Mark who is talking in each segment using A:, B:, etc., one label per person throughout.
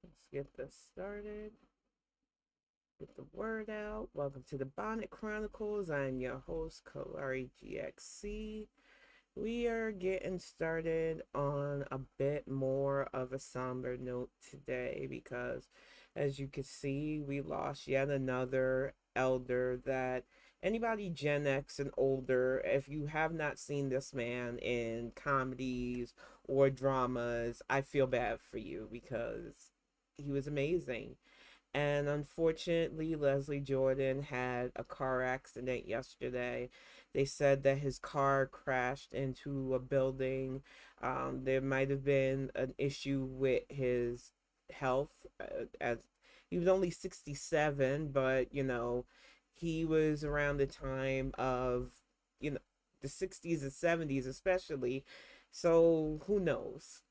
A: Let's get this started. Get the word out. Welcome to the Bonnet Chronicles. I'm your host, Kalari GXC. We are getting started on a bit more of a somber note today because, as you can see, we lost yet another elder that anybody Gen X and older, if you have not seen this man in comedies or dramas, I feel bad for you because he was amazing. And unfortunately, Leslie Jordan had a car accident yesterday. They said that his car crashed into a building. There might have been an issue with his health, as he was only 67, but he was around the time of, you know, the 60s and 70s, especially. So who knows?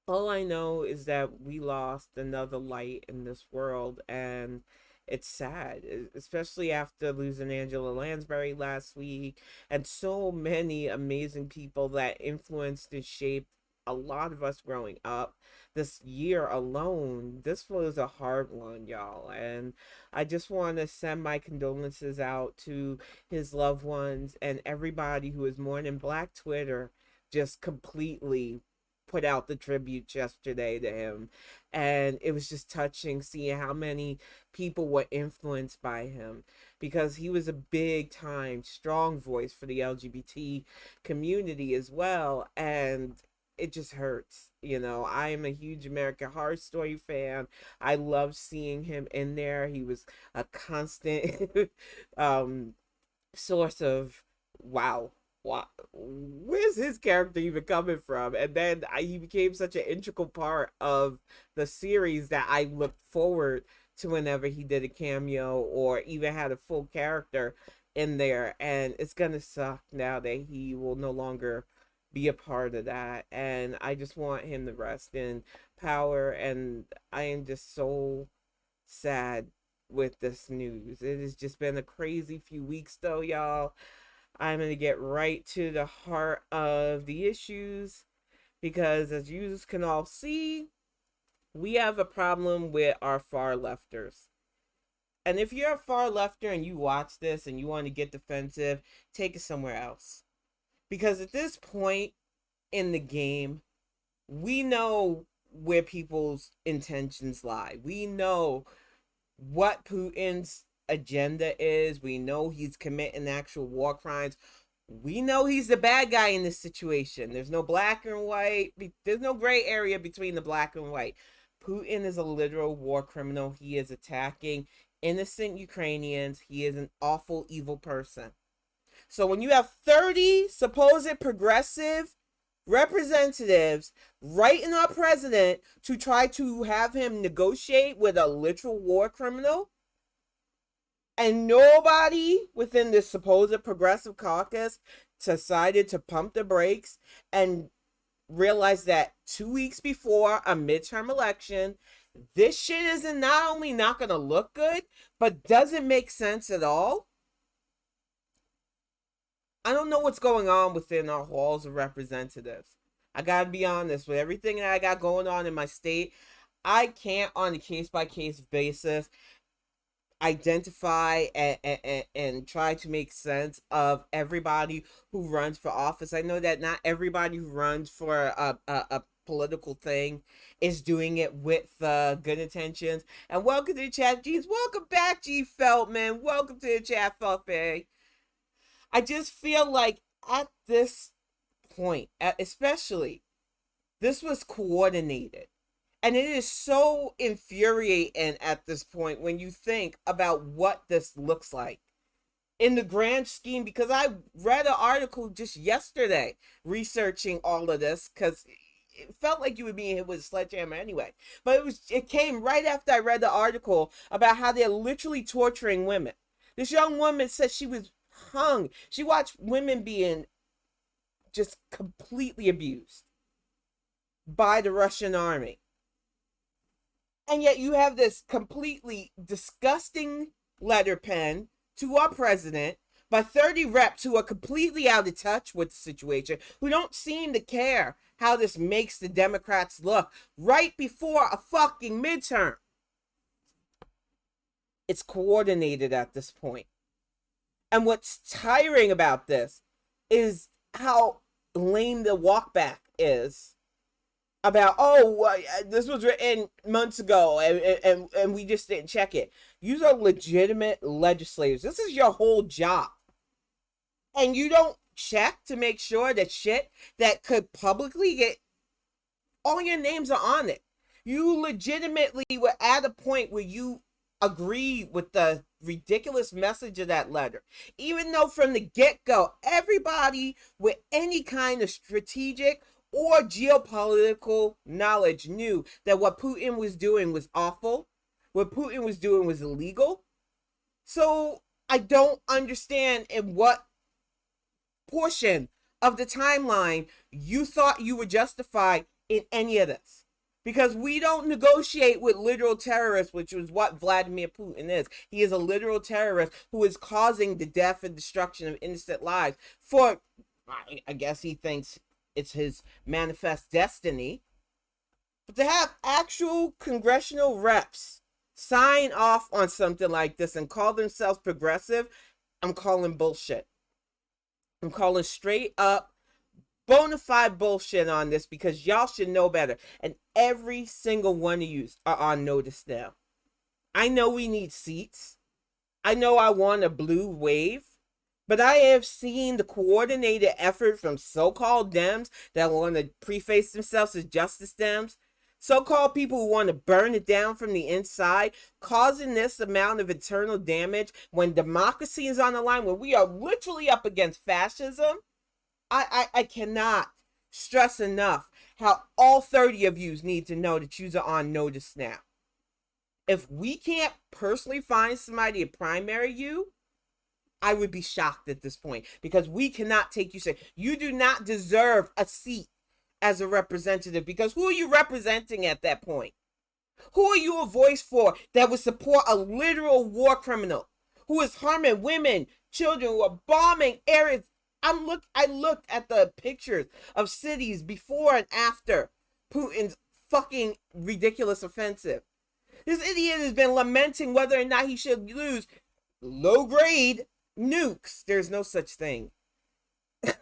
A: All I know is that we lost another light in this world, and it's sad, especially after losing Angela Lansbury last week, and so many amazing people that influenced and shaped a lot of us growing up. This year alone, this was a hard one, y'all, and I just want to send my condolences out to his loved ones and everybody who is mourning. Black Twitter just completely put out the tribute yesterday to him, and it was just touching seeing how many people were influenced by him, because he was a big time strong voice for the LGBT community as well. And it just hurts. I am a huge American Horror Story fan. I love seeing him in there. He was a constant um source of, wow, where's his character even coming from? And then he became such an integral part of the series that I looked forward to whenever he did a cameo or even had a full character in there. And it's gonna suck now that he will no longer be a part of that. And I just want him to rest in power. And I am just so sad with this news. It has just been a crazy few weeks, though, y'all. I'm going to get right to the heart of the issues because, as you can all see, we have a problem with our far lefters. And if you're a far lefter and you watch this and you want to get defensive, take it somewhere else. Because at this point in the game, we know where people's intentions lie. We know what Putin's agenda is. We know he's committing actual war crimes. We know he's the bad guy in this situation. There's no black and white. There's no gray area between the black and white. Putin is a literal war criminal. He is attacking innocent Ukrainians. He is an awful, evil person. So when you have 30 supposed progressive representatives writing our president to try to have him negotiate with a literal war criminal, and nobody within this supposed progressive caucus decided to pump the brakes and realize that 2 weeks before a midterm election, this shit isn't not only not going to look good, but doesn't make sense at all. I don't know what's going on within our halls of representatives. I gotta be honest, with everything that I got going on in my state, I can't, on a case by case basis, identify and try to make sense of everybody who runs for office. I know that not everybody who runs for a political thing is doing it with good intentions. And welcome to the chat, G's. Welcome back, G Feltman. Welcome to the chat, Feltman. I just feel like at this point, especially, this was coordinated. And it is so infuriating at this point when you think about what this looks like in the grand scheme, because I read an article just yesterday researching all of this, because it felt like you were being hit with a sledgehammer anyway. But it came right after I read the article about how they're literally torturing women. This young woman said she was hung. She watched women being just completely abused by the Russian army. And yet you have this completely disgusting letter pen to our president by 30 reps who are completely out of touch with the situation, who don't seem to care how this makes the Democrats look right before a fucking midterm. It's coordinated at this point. And what's tiring about this is how lame the walkback is about, this was written months ago and we just didn't check it. You are legitimate legislators. This is your whole job. And you don't check to make sure that shit that could publicly get, all your names are on it. You legitimately were at a point where you agree with the ridiculous message of that letter. Even though from the get-go, everybody with any kind of strategic or geopolitical knowledge knew that what Putin was doing was awful. What Putin was doing was illegal. So I don't understand in what portion of the timeline you thought you were justified in any of this. Because we don't negotiate with literal terrorists, which is what Vladimir Putin is. He is a literal terrorist who is causing the death and destruction of innocent lives for, I guess he thinks it's his manifest destiny. But to have actual congressional reps sign off on something like this and call themselves progressive, I'm calling bullshit. I'm calling straight up bona fide bullshit on this, because y'all should know better. And every single one of you are on notice now. I know we need seats. I know I want a blue wave. But I have seen the coordinated effort from so-called Dems that want to preface themselves as Justice Dems. So-called people who want to burn it down from the inside, causing this amount of internal damage when democracy is on the line, when we are literally up against fascism. I cannot stress enough how all 30 of you need to know that you are on notice now. If we can't personally find somebody to primary you, I would be shocked at this point, because we cannot take you serious. You do not deserve a seat as a representative, because who are you representing at that point? Who are you a voice for that would support a literal war criminal who is harming women, children, who are bombing areas? I looked at the pictures of cities before and after Putin's fucking ridiculous offensive. This idiot has been lamenting whether or not he should use low-grade nukes. There's no such thing.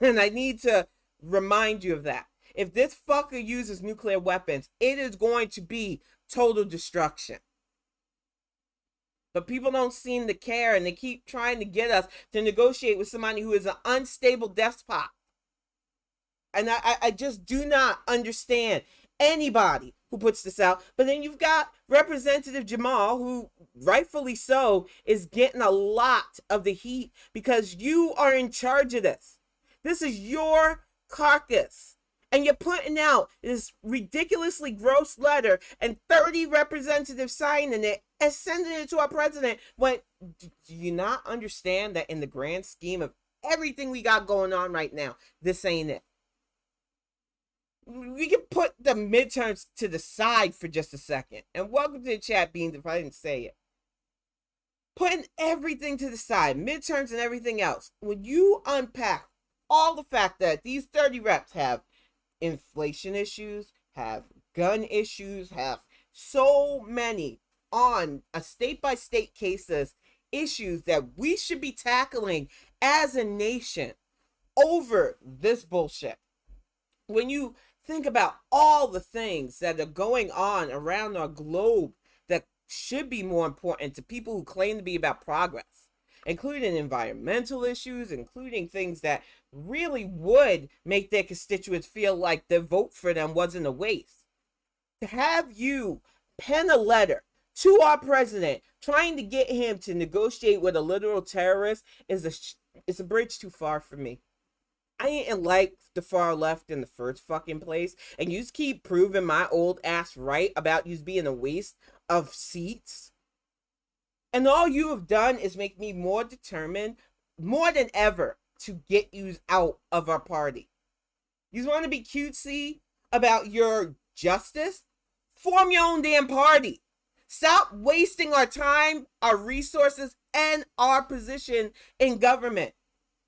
A: And I need to remind you of that. If this fucker uses nuclear weapons, it is going to be total destruction. But people don't seem to care, and they keep trying to get us to negotiate with somebody who is an unstable despot. And I just do not understand anybody who puts this out. But then you've got Representative Jamal, who rightfully so is getting a lot of the heat because you are in charge of this. This is your caucus. And you're putting out this ridiculously gross letter and 30 representatives signing it and sending it to our president. When do you not understand that in the grand scheme of everything we got going on right now, this ain't it? We can put the midterms to the side for just a second. And welcome to the chat, Beans, if I didn't say it. Putting everything to the side, midterms and everything else. When you unpack all the fact that these 30 reps have inflation issues, have gun issues, have so many on a state-by-state cases, issues that we should be tackling as a nation over this bullshit. When you think about all the things that are going on around our globe that should be more important to people who claim to be about progress, including environmental issues, including things that really would make their constituents feel like their vote for them wasn't a waste. To have you pen a letter to our president trying to get him to negotiate with a literal terrorist is a bridge too far for me. I didn't like the far left in the first fucking place, and you just keep proving my old ass right about you being a waste of seats. And all you have done is make me more determined, more than ever, to get you out of our party. You want to be cutesy about your justice? Form your own damn party. Stop wasting our time, our resources, and our position in government.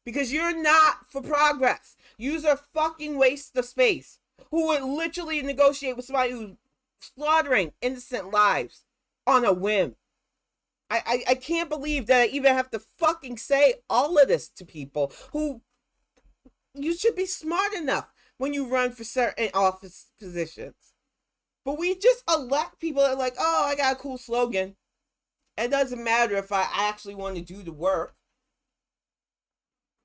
A: Because you're not for progress. You're a fucking waste of space. who would literally negotiate with somebody who's slaughtering innocent lives on a whim. I can't believe that I even have to fucking say all of this to people who, you should be smart enough when you run for certain office positions. But we just elect people that are like, oh, I got a cool slogan. It doesn't matter if I actually want to do the work.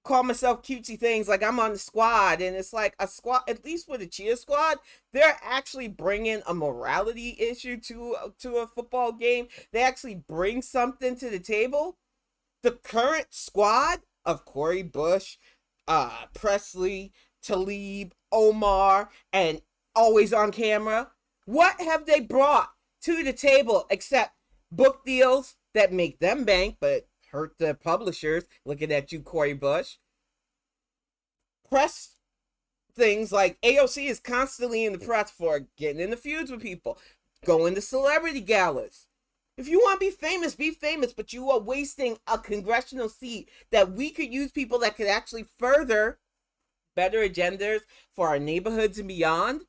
A: Call myself cutesy things like I'm on the squad, and it's like a squad, at least with a cheer squad, they're actually bringing a morality issue to a football game. They actually bring something to the table. The current squad of Corey Bush, Presley, Talib, Omar, and always on camera, what have they brought to the table except book deals that make them bank but hurt the publishers? Looking at you, Corey Bush. Press things like AOC is constantly in the press for getting in the feuds with people, going to celebrity galas. If you want to be famous, but you are wasting a congressional seat that we could use people that could actually further better agendas for our neighborhoods and beyond.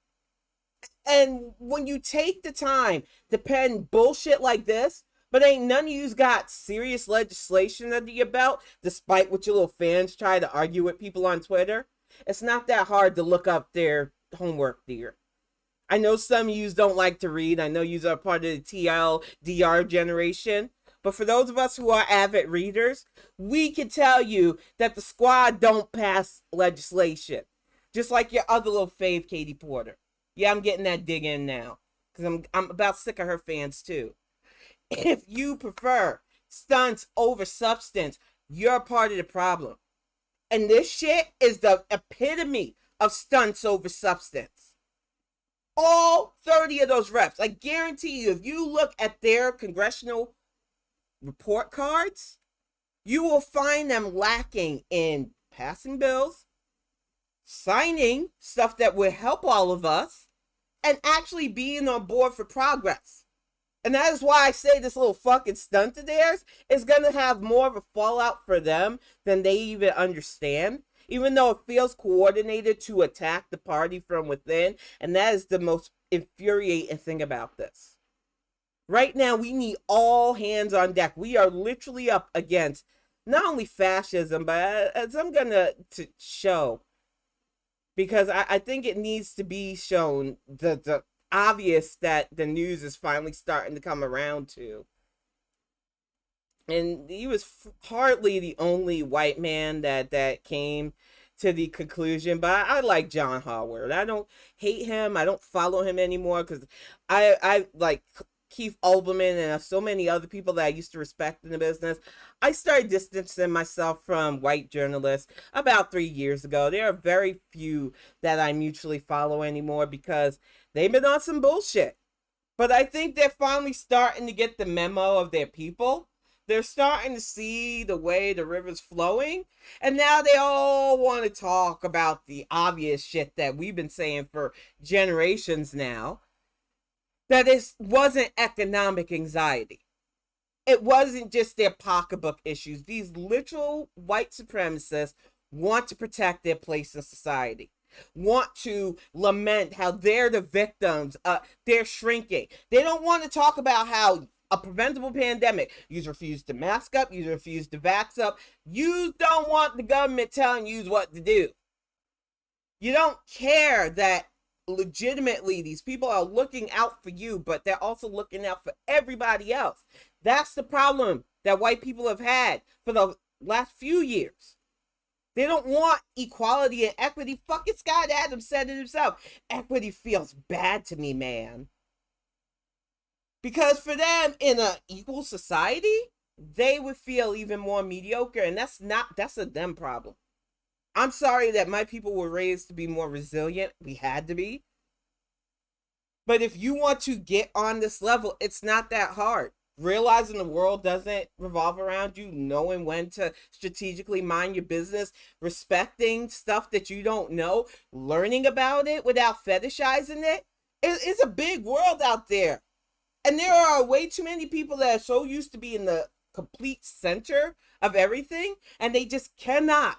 A: And when you take the time to pen bullshit like this, but ain't none of you's got serious legislation under your belt, despite what your little fans try to argue with people on Twitter, it's not that hard to look up their homework there. I know some of yous don't like to read. I know yous are part of the TLDR generation. But for those of us who are avid readers, we can tell you that the squad don't pass legislation. Just like your other little fave, Katie Porter. Yeah, I'm getting that dig in now. Because I'm about sick of her fans too. If you prefer stunts over substance, you're part of the problem. And this shit is the epitome of stunts over substance. All 30 of those reps, I guarantee you, if you look at their congressional report cards, you will find them lacking in passing bills, signing stuff that will help all of us, and actually being on board for progress. And that is why I say this little fucking stunt of theirs is going to have more of a fallout for them than they even understand. Even though it feels coordinated to attack the party from within. And that is the most infuriating thing about this. Right now, we need all hands on deck. We are literally up against not only fascism, but as I'm going to show, because I think it needs to be shown the obvious that the news is finally starting to come around to. And he was hardly the only white man that came to the conclusion. But I like John Howard. I don't hate him. I don't follow him anymore because I like Keith Olbermann and so many other people that I used to respect in the business. I started distancing myself from white journalists about 3 years ago. There are very few that I mutually follow anymore because they've been on some bullshit. But I think they're finally starting to get the memo of their people. They're starting to see the way the river's flowing. And now they all want to talk about the obvious shit that we've been saying for generations now. That it wasn't economic anxiety. It wasn't just their pocketbook issues. These literal white supremacists want to protect their place in society. Want to lament how they're the victims. They're shrinking. They don't want to talk about how a preventable pandemic, you refuse to mask up, you refuse to vax up. You don't want the government telling you what to do. You don't care that legitimately these people are looking out for you, but they're also looking out for everybody else. That's the problem that white people have had for the last few years. They don't want equality and equity. Fucking Scott Adams said it himself. Equity feels bad to me, man. Because for them, in an equal society, they would feel even more mediocre. And that's a them problem. I'm sorry that my people were raised to be more resilient. We had to be. But if you want to get on this level, it's not that hard. Realizing the world doesn't revolve around you, knowing when to strategically mind your business, respecting stuff that you don't know, learning about it without fetishizing it. It's a big world out there. And there are way too many people that are so used to being the complete center of everything, and they just cannot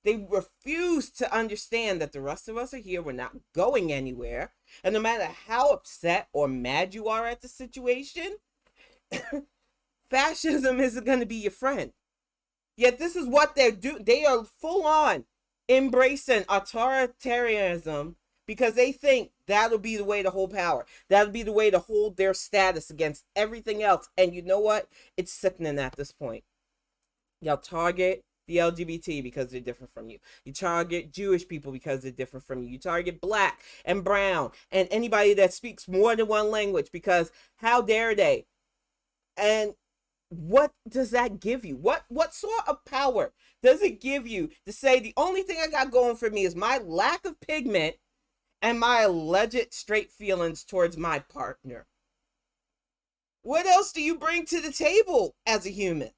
A: They refuse to understand that the rest of us are here. We're not going anywhere. And no matter how upset or mad you are at the situation, fascism isn't going to be your friend. Yet this is what they're doing. They are full on embracing authoritarianism because they think that'll be the way to hold power. That'll be the way to hold their status against everything else. And you know what? It's sickening at this point. Y'all target the LGBT because they're different from you. You target Jewish people because they're different from you. You target black and brown and anybody that speaks more than one language because how dare they? And what does that give you? What sort of power does it give you to say the only thing I got going for me is my lack of pigment and my alleged straight feelings towards my partner? What else do you bring to the table as a human?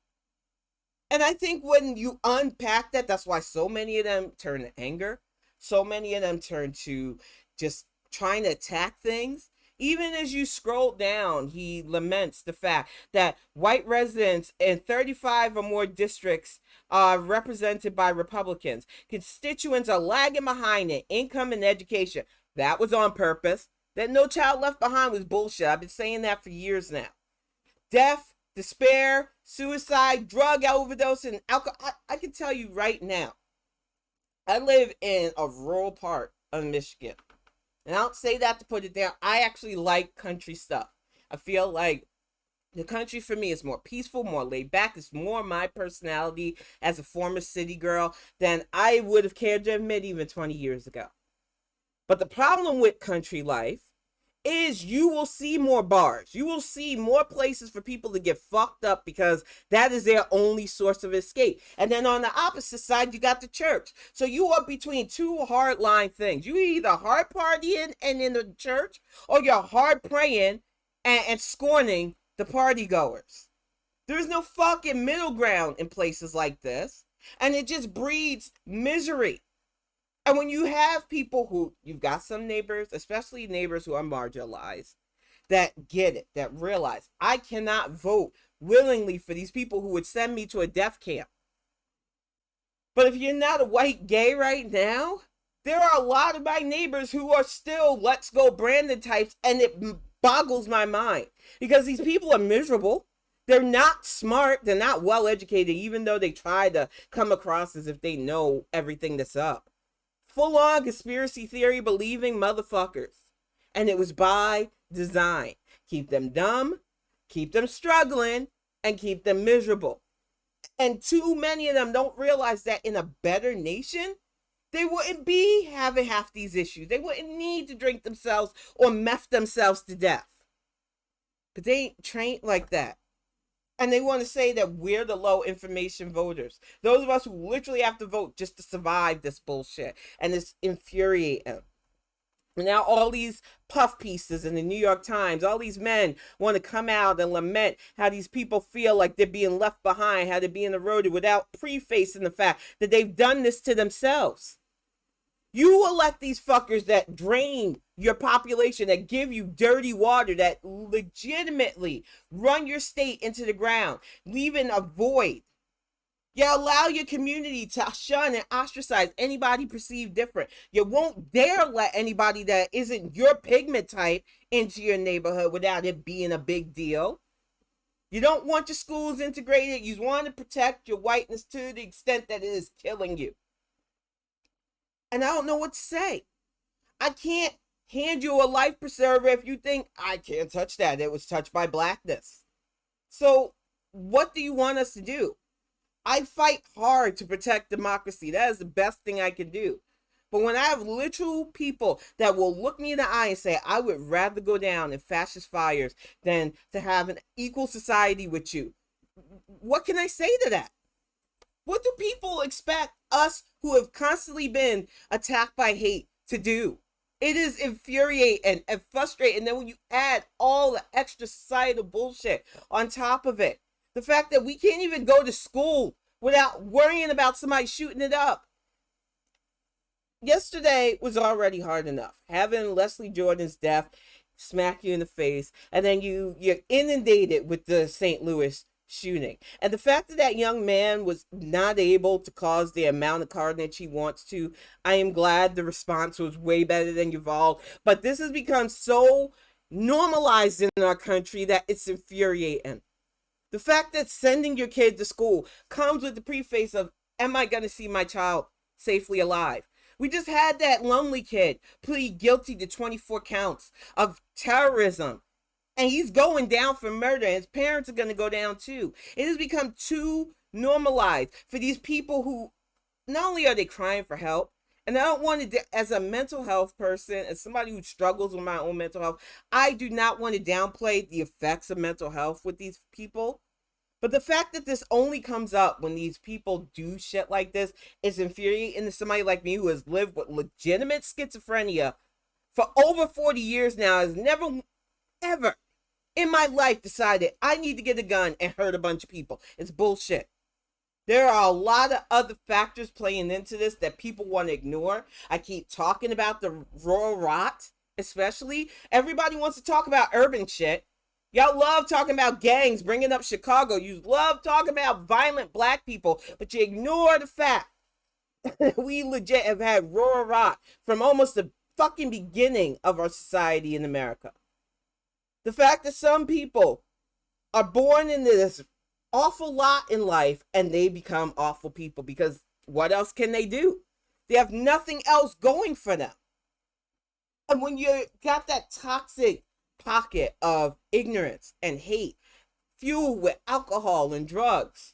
A: And I think when you unpack that, that's why so many of them turn to anger. So many of them turn to just trying to attack things. Even as you scroll down, he laments the fact that white residents in 35 or more districts are represented by Republicans. Constituents are lagging behind in income and education. That was on purpose. That No Child Left Behind was bullshit. I've been saying that for years now. Death, despair, suicide, drug overdose, and alcohol. I can tell you right now, I live in a rural part of Michigan. And I don't say that to put it down. I actually like country stuff. I feel like the country for me is more peaceful, more laid back. It's more my personality as a former city girl than I would have cared to admit even 20 years ago. But the problem with country life is you will see more bars. You will see more places for people to get fucked up because that is their only source of escape. And then on the opposite side, you got the church. So you are between two hardline things. You either hard partying and in the church, or you're hard praying and scorning the party goers. There's no fucking middle ground in places like this. And it just breeds misery. And when you have people who, you've got some neighbors, especially neighbors who are marginalized, that get it, that realize I cannot vote willingly for these people who would send me to a death camp. But if you're not a white gay right now, there are a lot of my neighbors who are still let's go Brandon types, and it boggles my mind because these people are miserable. They're not smart. They're not well educated, even though they try to come across as if they know everything that's up. Full-on conspiracy theory believing motherfuckers. And it was by design. Keep them dumb, keep them struggling, and keep them miserable. And too many of them don't realize that in a better nation, they wouldn't be having half these issues. They wouldn't need to drink themselves or meth themselves to death. But they ain't trained like that. And they want to say that we're the low information voters. Those of us who literally have to vote just to survive this bullshit. And it's infuriating. And now all these puff pieces in the New York Times, all these men want to come out and lament how these people feel like they're being left behind, how they're being eroded without prefacing the fact that they've done this to themselves. You elect these fuckers that drain your population, that give you dirty water, that legitimately run your state into the ground, leaving a void. You allow your community to shun and ostracize anybody perceived different. You won't dare let anybody that isn't your pigment type into your neighborhood without it being a big deal. You don't want your schools integrated. You want to protect your whiteness to the extent that it is killing you. And I don't know what to say. I can't hand you a life preserver if you think I can't touch that. It was touched by blackness. So what do you want us to do? I fight hard to protect democracy. That is the best thing I can do. But when I have literal people that will look me in the eye and say, I would rather go down in fascist fires than to have an equal society with you, what can I say to that? What do people expect us who have constantly been attacked by hate to do? It is infuriating and frustrating. And then when you add all the extra societal bullshit on top of it, the fact that we can't even go to school without worrying about somebody shooting it up. Yesterday was already hard enough. Having Leslie Jordan's death smack you in the face, and then you're inundated with the St. Louis shooting. And the fact that that young man was not able to cause the amount of carnage he wants to, I am glad the response was way better than Uvalde. But this has become so normalized in our country that it's infuriating. The fact that sending your kid to school comes with the preface of, am I going to see my child safely alive? We just had that lonely kid plead guilty to 24 counts of terrorism. And he's going down for murder, and his parents are going to go down too. It has become too normalized for these people who not only are they crying for help, and I don't want to, as a mental health person, as somebody who struggles with my own mental health, I do not want to downplay the effects of mental health with these people. But the fact that this only comes up when these people do shit like this is infuriating to somebody like me who has lived with legitimate schizophrenia for over 40 years now, has never, ever in my life decided I need to get a gun and hurt a bunch of people. It's bullshit. There are a lot of other factors playing into this that people want to ignore. I keep talking about the rural rot, especially. Everybody wants to talk about urban shit. Y'all love talking about gangs, bringing up Chicago. You love talking about violent black people, but you ignore the fact that we legit have had rural rot from almost the fucking beginning of our society in America. The fact that some people are born into this awful lot in life and they become awful people because what else can they do? They have nothing else going for them. And when you got that toxic pocket of ignorance and hate fueled with alcohol and drugs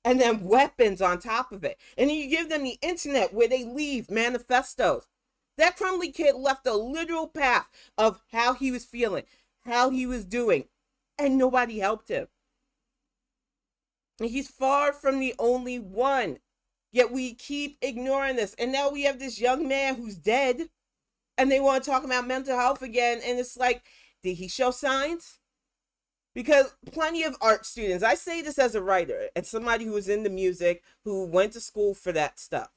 A: and then weapons on top of it, and then you give them the internet where they leave manifestos, that Crumley kid left a literal path of how he was feeling, how he was doing, and nobody helped him. And he's far from the only one. Yet we keep ignoring this. And now we have this young man who's dead. And they want to talk about mental health again. And it's like, did he show signs? Because plenty of art students, I say this as a writer and somebody who was into music, who went to school for that stuff.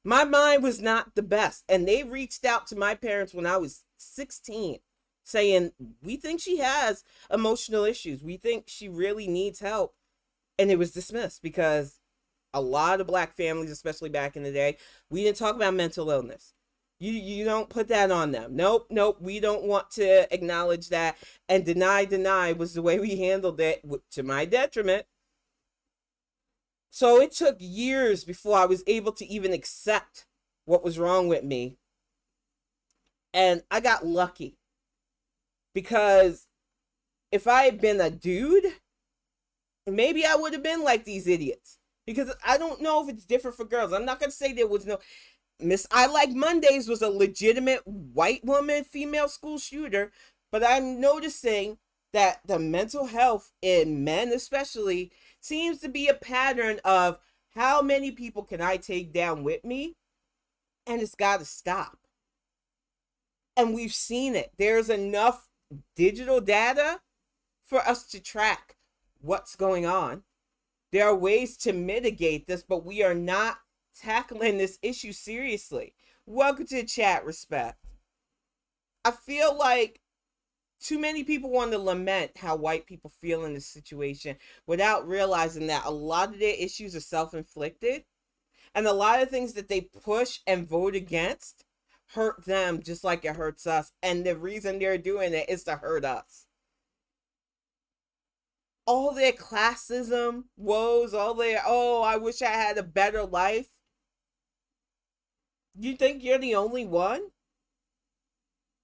A: My mind was not the best. And they reached out to my parents when I was 16. Saying, we think she has emotional issues. We think she really needs help. And it was dismissed because a lot of black families, especially back in the day, we didn't talk about mental illness. You don't put that on them. Nope, we don't want to acknowledge that. And deny was the way we handled it, to my detriment. So it took years before I was able to even accept what was wrong with me. And I got lucky. Because if I had been a dude, maybe I would have been like these idiots. Because I don't know if it's different for girls. I'm not going to say there was no... Miss I Like Mondays was a legitimate white woman, female school shooter. But I'm noticing that the mental health in men especially seems to be a pattern of how many people can I take down with me? And it's got to stop. And we've seen it. There's enough digital data for us to track what's going on. There are ways to mitigate this, but we are not tackling this issue seriously. Welcome to the chat, Respect. I feel like too many people want to lament how white people feel in this situation without realizing that a lot of their issues are self-inflicted, and a lot of things that they push and vote against hurt them just like it hurts us. And the reason they're doing it is to hurt us. All their classism woes, all their, oh, I wish I had a better life. You think you're the only one?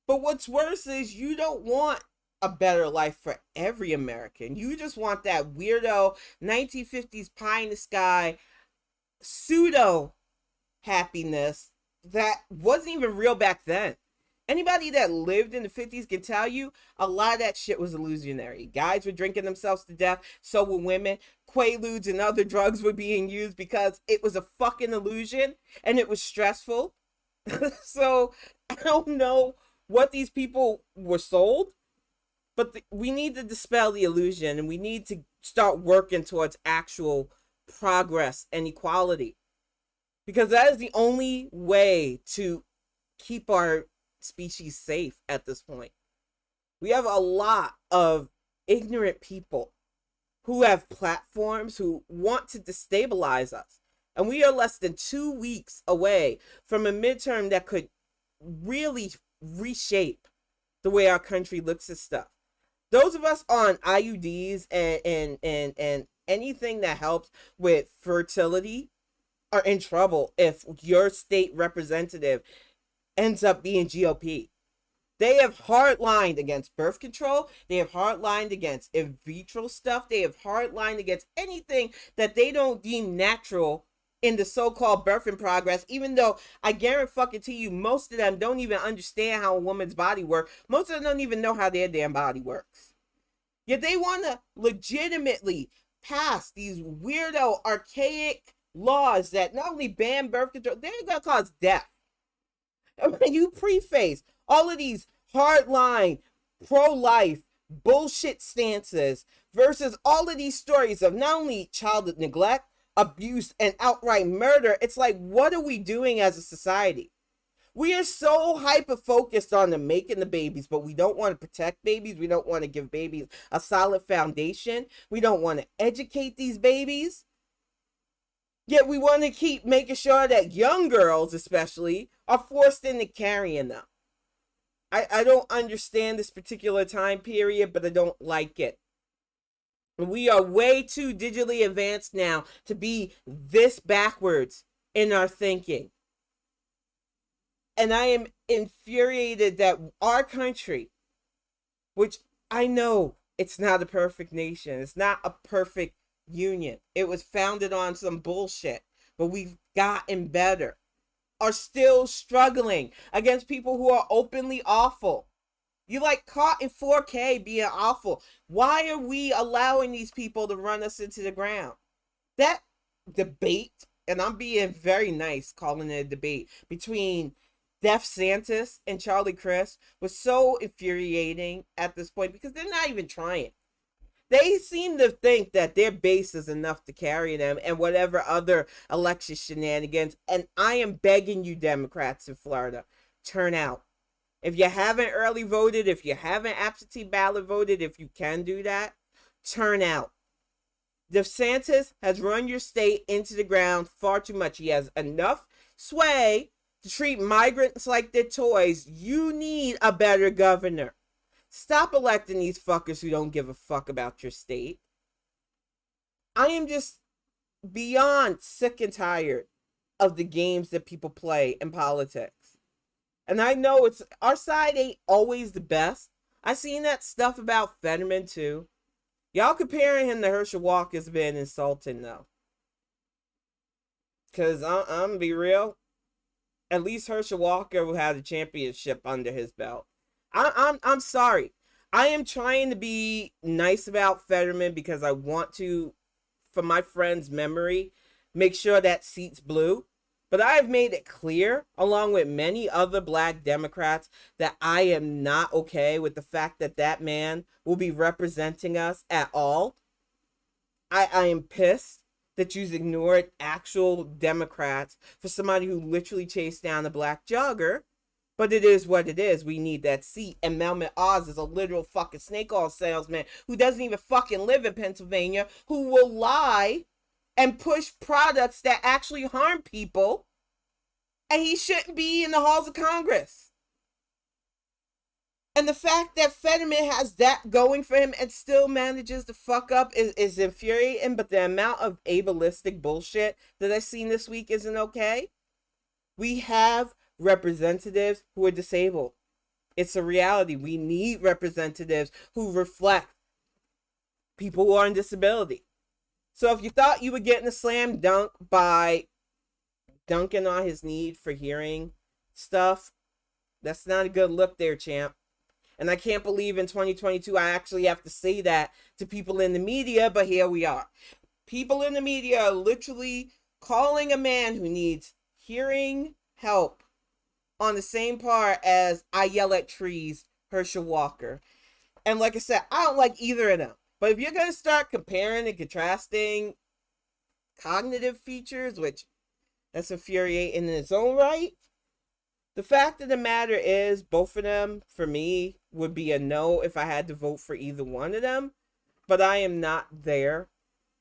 A: But what's worse is you don't want a better life for every American. You just want that weirdo 1950s pie in the sky pseudo happiness that wasn't even real back then. Anybody that lived in the 50s can tell you a lot of that shit was illusionary. Guys were drinking themselves to death, so were women. Quaaludes and other drugs were being used because it was a fucking illusion and it was stressful. So I don't know what these people were sold, but we need to dispel the illusion and we need to start working towards actual progress and equality. Because that is the only way to keep our species safe at this point. We have a lot of ignorant people who have platforms who want to destabilize us. And we are less than 2 weeks away from a midterm that could really reshape the way our country looks at stuff. Those of us on IUDs and anything that helps with fertility are in trouble if your state representative ends up being GOP. They have hardlined against birth control. They have hardlined against in vitro stuff. They have hardlined against anything that they don't deem natural in the so-called birth in progress, even though I guarantee you most of them don't even understand how a woman's body works. Most of them don't even know how their damn body works. Yet they want to legitimately pass these weirdo, archaic laws that not only ban birth control, they're going to cause death. And when you preface all of these hardline, pro-life, bullshit stances versus all of these stories of not only child neglect, abuse, and outright murder, it's like, what are we doing as a society? We are so hyper-focused on the making the babies, but we don't want to protect babies. We don't want to give babies a solid foundation. We don't want to educate these babies. Yet we want to keep making sure that young girls, especially, are forced into carrying them. I don't understand this particular time period, but I don't like it. We are way too digitally advanced now to be this backwards in our thinking. And I am infuriated that our country, which I know it's not a perfect nation, it's not a perfect union, it was founded on some bullshit, but we've gotten better, are still struggling against people who are openly awful. You like caught in 4K being awful. Why are we allowing these people to run us into the ground? That debate, and I'm being very nice calling it a debate, between Deathsantis and Charlie Crist was so infuriating at this point because they're not even trying. They seem to think that their base is enough to carry them and whatever other election shenanigans. And I am begging you, Democrats in Florida, turn out. If you haven't early voted, if you haven't absentee ballot voted, if you can do that, turn out. DeSantis has run your state into the ground far too much. He has enough sway to treat migrants like they're toys. You need a better governor. Stop electing these fuckers who don't give a fuck about your state. I am just beyond sick and tired of the games that people play in politics. And I know it's our side ain't always the best. I seen that stuff about Fetterman too. Y'all comparing him to Herschel Walker's been insulting though. Cause I'm gonna be real. At least Herschel Walker had a championship under his belt. I'm sorry. I am trying to be nice about Fetterman because I want to, for my friend's memory, make sure that seat's blue. But I have made it clear, along with many other black Democrats, that I am not okay with the fact that that man will be representing us at all. I am pissed that you've ignored actual Democrats for somebody who literally chased down a black jogger. But it is what it is. We need that seat. And Melvin Oz is a literal fucking snake oil salesman who doesn't even fucking live in Pennsylvania, who will lie and push products that actually harm people. And he shouldn't be in the halls of Congress. And the fact that Fetterman has that going for him and still manages to fuck up is infuriating. But the amount of ableistic bullshit that I've seen this week isn't okay. We have representatives who are disabled. It's a reality. We need representatives who reflect people who are in disability. So if you thought you were getting a slam dunk by dunking on his need for hearing stuff, that's not a good look there, champ. And I can't believe in 2022 I actually have to say that to people in the media, but here we are. People in the media are literally calling a man who needs hearing help on the same par as I yell at trees, Herschel Walker. And like I said, I don't like either of them. But if you're going to start comparing and contrasting cognitive features, which that's infuriating in its own right, the fact of the matter is both of them, for me, would be a no if I had to vote for either one of them. but I am not there.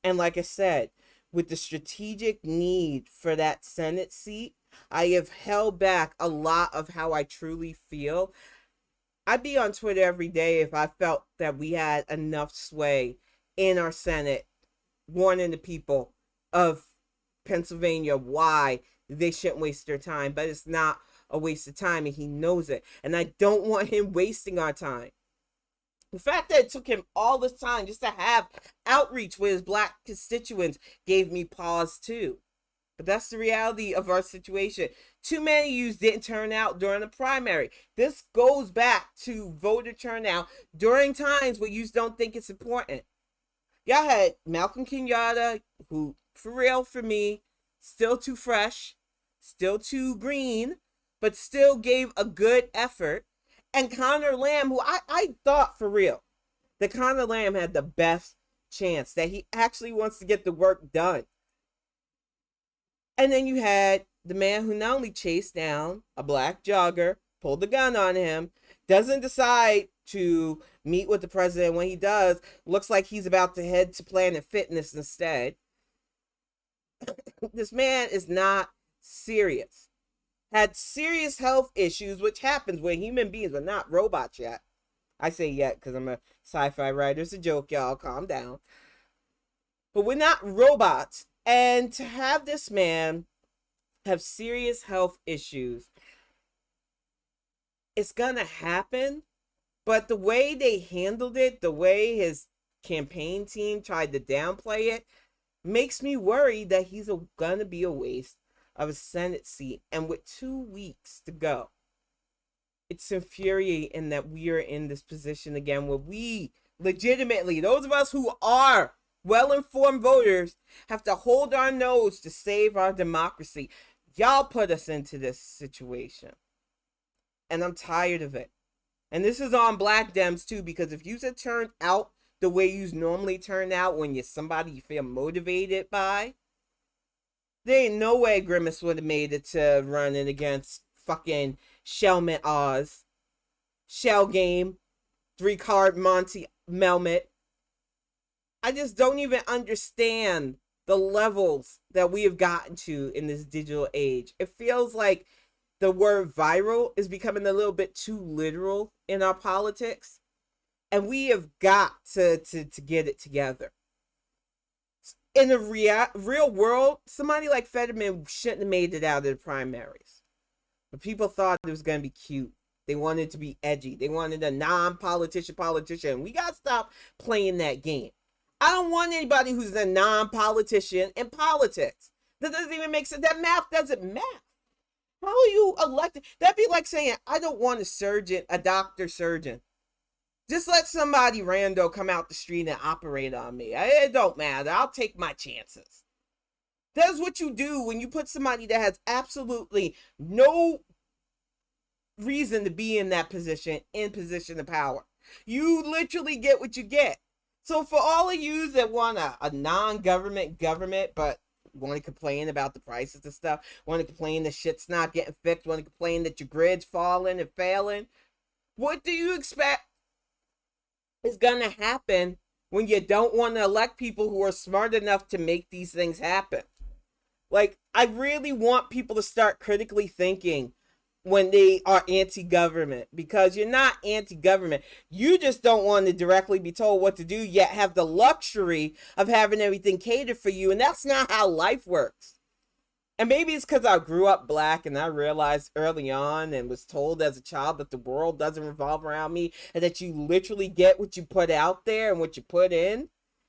A: And like I said, with the strategic need for that Senate seat, I have held back a lot of how I truly feel. I'd be on Twitter every day if I felt that we had enough sway in our Senate, warning the people of Pennsylvania why they shouldn't waste their time. But it's not a waste of time, and he knows it. And I don't want him wasting our time. The fact that it took him all this time just to have outreach with his black constituents gave me pause too. But that's the reality of our situation. Too many of you didn't turn out during the primary. This goes back to voter turnout during times where you don't think it's important. Y'all had Malcolm Kenyatta, who, for real, for me, still too fresh, still too green, but still gave a good effort. And Connor Lamb, who I thought, for real, that Connor Lamb had the best chance, that he actually wants to get the work done. And then you had the man who not only chased down a black jogger, pulled the gun on him, doesn't decide to meet with the president. When he does, looks like he's about to head to Planet Fitness instead. This man is not serious. Had serious health issues, which happens when human beings, but not robots yet. I say yet because I'm a sci-fi writer. It's a joke, y'all. Calm down. But we're not robots. And to have this man have serious health issues, it's going to happen. But the way they handled it, the way his campaign team tried to downplay it, makes me worry that he's going to be a waste of a Senate seat. And with 2 weeks to go, it's infuriating that we are in this position again where we legitimately, those of us who are well-informed voters, have to hold our nose to save our democracy. Y'all put us into this situation. And I'm tired of it. And this is on black Dems too, because if you had turned out the way you normally turn out when you're somebody you feel motivated by, there ain't no way Grimace would have made it to running against fucking Shelmet Oz, Shell Game, 3-card Monty Melmet. I just don't even understand the levels that we have gotten to in this digital age. It feels like the word viral is becoming a little bit too literal in our politics. And we have got to get it together. In the real world, somebody like Fetterman shouldn't have made it out of the primaries. But people thought it was going to be cute. They wanted to be edgy. They wanted a non-politician. We got to stop playing that game. I don't want anybody who's a non-politician in politics. That doesn't even make sense. That math doesn't math. How are you elected? That'd be like saying, I don't want a surgeon, a doctor surgeon. Just let somebody rando come out the street and operate on me. It don't matter. I'll take my chances. That's what you do when you put somebody that has absolutely no reason to be in that position, in position of power. You literally get what you get. So for all of you that want a non-government government, but want to complain about the prices and stuff, want to complain that shit's not getting fixed, want to complain that your grid's falling and failing, what do you expect is going to happen when you don't want to elect people who are smart enough to make these things happen? Like, I really want people to start critically thinking when they are anti-government, because you're not anti-government. You just don't want to directly be told what to do, yet have the luxury of having everything catered for you. And that's not how life works. And maybe it's because I grew up black and I realized early on and was told as a child that the world doesn't revolve around me and that you literally get what you put out there and what you put in.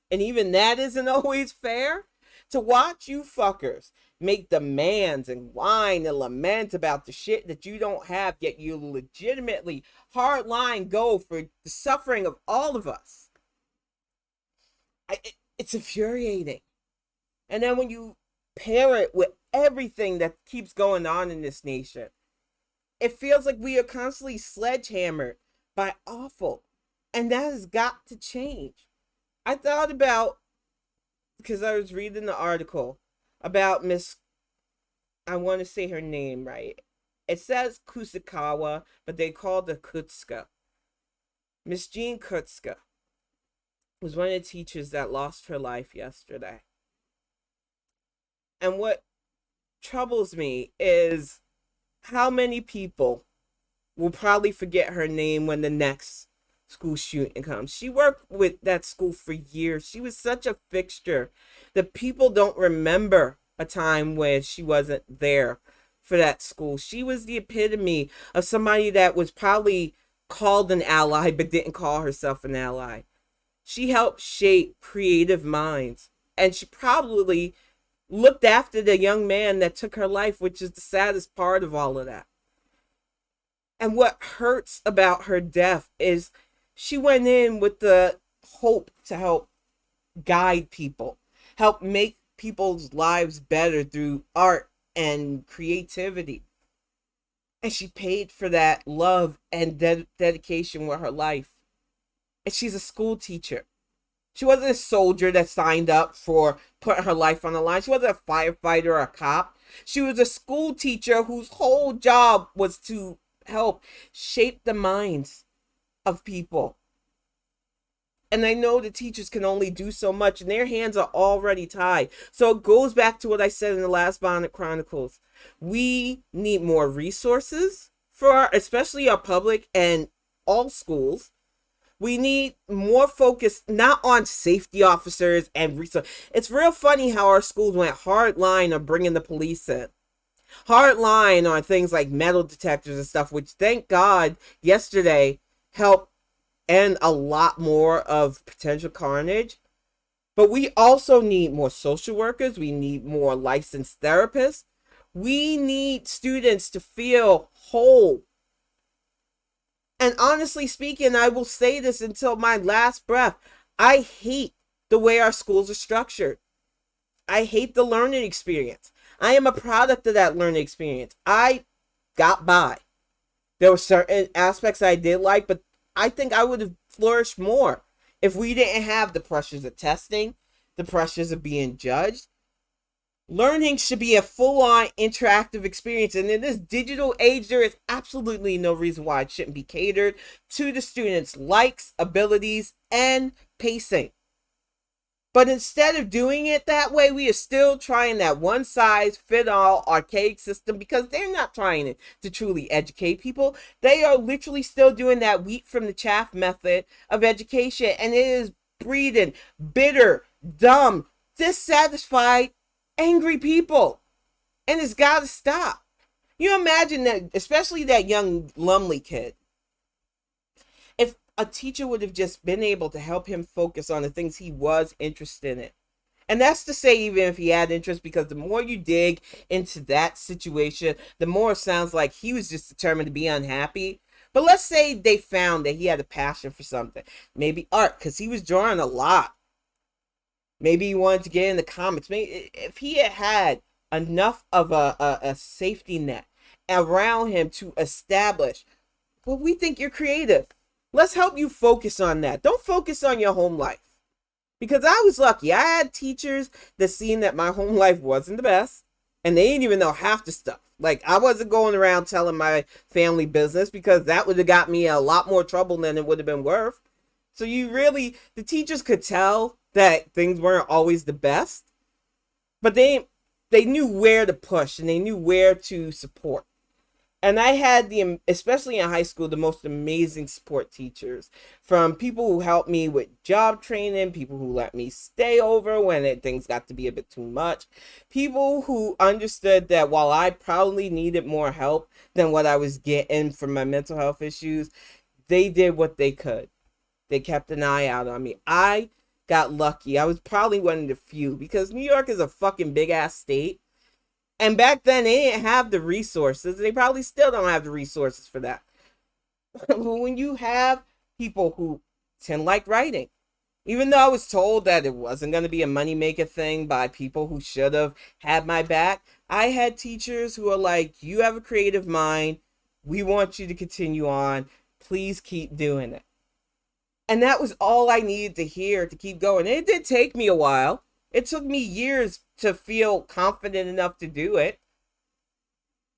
A: And even that isn't always fair. To watch you fuckers make demands and whine and lament about the shit that you don't have, yet you legitimately hardline go for the suffering of all of us. It's infuriating. And then when you pair it with everything that keeps going on in this nation, it feels like we are constantly sledgehammered by awful. And that has got to change. I thought about, because I was reading the article about Miss, I want to say her name right. It says Kusakawa, but they call her Kutska. Miss Jean Kutska, was one of the teachers that lost her life yesterday. And what troubles me is how many people will probably forget her name when the next school shooting comes. She worked with that school for years. She was such a fixture that people don't remember a time when she wasn't there for that school. She was the epitome of somebody that was probably called an ally but didn't call herself an ally. She helped shape creative minds, and she probably looked after the young man that took her life, which is the saddest part of all of that. And what hurts about her death is she went in with the hope to help guide people, help make people's lives better through art and creativity. And she paid for that love and dedication with her life. And she's a school teacher. She wasn't a soldier that signed up for putting her life on the line. She wasn't a firefighter or a cop. She was a school teacher whose whole job was to help shape the minds of people. And I know the teachers can only do so much, and their hands are already tied. So it goes back to what I said in the last Bonnet Chronicles. We need more resources for especially our public and all schools. We need more focus, not on safety officers and resources. It's real funny how our schools went hard line on bringing the police in. Hard line on things like metal detectors and stuff, which thank God yesterday helped end a lot more of potential carnage. But we also need more social workers. We need more licensed therapists. We need students to feel whole. And honestly speaking, I will say this until my last breath. I hate the way our schools are structured. I hate the learning experience. I am a product of that learning experience. I got by. There were certain aspects I did like, but I think I would have flourished more if we didn't have the pressures of testing, the pressures of being judged. Learning should be a full-on interactive experience, and in this digital age, there is absolutely no reason why it shouldn't be catered to the students' likes, abilities, and pacing. But instead of doing it that way, we are still trying that one-size-fit-all archaic system because they're not trying it to truly educate people. They are literally still doing that wheat from the chaff method of education, and it is breeding bitter, dumb, dissatisfied, angry people. And it's got to stop. You imagine that, especially that young Lumley kid. If a teacher would have just been able to help him focus on the things he was interested in. And that's to say, even if he had interest, because the more you dig into that situation, the more it sounds like he was just determined to be unhappy. But let's say they found that he had a passion for something. Maybe art, because he was drawing a lot. Maybe he wanted to get into comics. Maybe if he had enough of a safety net around him to establish, well, we think you're creative. Let's help you focus on that. Don't focus on your home life. Because I was lucky. I had teachers that seen that my home life wasn't the best. And they didn't even know half the stuff. Like, I wasn't going around telling my family business because that would have got me a lot more trouble than it would have been worth. So the teachers could tell that things weren't always the best. But they knew where to push and they knew where to support. And I had especially in high school, the most amazing support teachers, from people who helped me with job training, people who let me stay over when things got to be a bit too much, people who understood that while I probably needed more help than what I was getting from my mental health issues, they did what they could. They kept an eye out on me. I got lucky. I was probably one of the few because New York is a fucking big ass state. And back then, they didn't have the resources. They probably still don't have the resources for that. When you have people who tend like writing, even though I was told that it wasn't going to be a moneymaker thing by people who should have had my back, I had teachers who are like, you have a creative mind. We want you to continue on. Please keep doing it. And that was all I needed to hear to keep going. And it did take me a while. It took me years to feel confident enough to do it.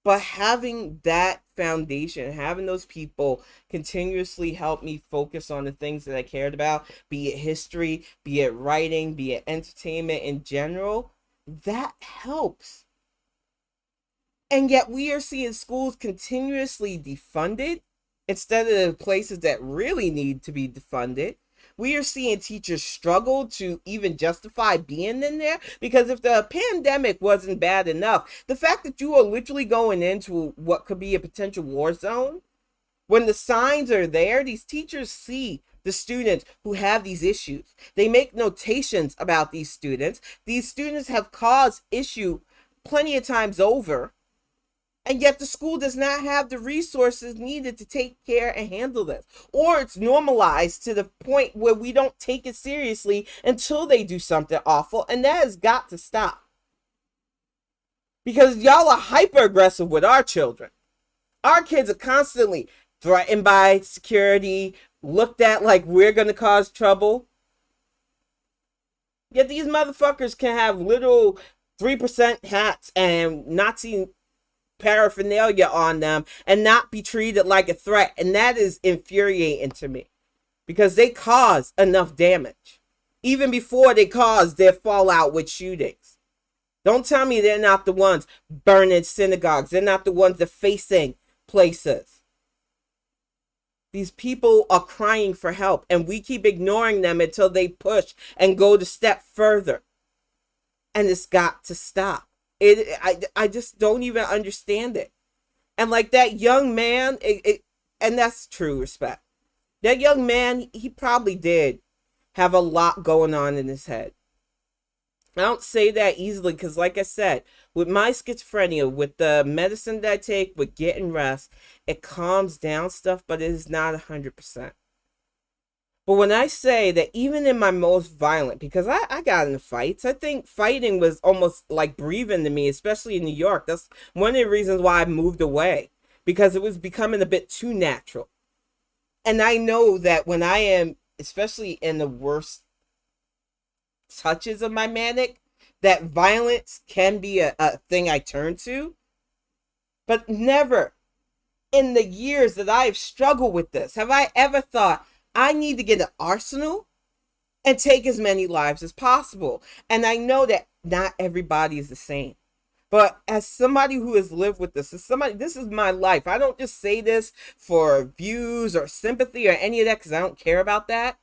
A: But having that foundation, having those people continuously help me focus on the things that I cared about, be it history, be it writing, be it entertainment in general, that helps. And yet we are seeing schools continuously defunded instead of the places that really need to be defunded. We are seeing teachers struggle to even justify being in there, because if the pandemic wasn't bad enough, the fact that you are literally going into what could be a potential war zone, when the signs are there, these teachers see the students who have these issues. They make notations about these students. These students have caused issue plenty of times over. And yet the school does not have the resources needed to take care and handle this. Or it's normalized to the point where we don't take it seriously until they do something awful. And that has got to stop. Because y'all are hyper aggressive with our children. Our kids are constantly threatened by security, looked at like we're going to cause trouble. Yet these motherfuckers can have little 3% hats and Nazi paraphernalia on them and not be treated like a threat. And that is infuriating to me, because they cause enough damage even before they cause their fallout with shootings. Don't tell me they're not the ones burning synagogues. They're not the ones defacing places. These people are crying for help, and we keep ignoring them until they push and go the step further. And it's got to stop. I just don't even understand it. And like that young man, and that's true respect. That young man, he probably did have a lot going on in his head. I don't say that easily because, like I said, with my schizophrenia, with the medicine that I take, with getting rest, it calms down stuff, but it is not 100%. But when I say that even in my most violent, because I got into fights, I think fighting was almost like breathing to me, especially in New York. That's one of the reasons why I moved away, because it was becoming a bit too natural. And I know that when I am, especially in the worst touches of my manic, that violence can be a thing I turn to. But never in the years that I have struggled with this have I ever thought, I need to get an arsenal and take as many lives as possible. And I know that not everybody is the same. But as somebody who has lived with this, this is my life. I don't just say this for views or sympathy or any of that, because I don't care about that.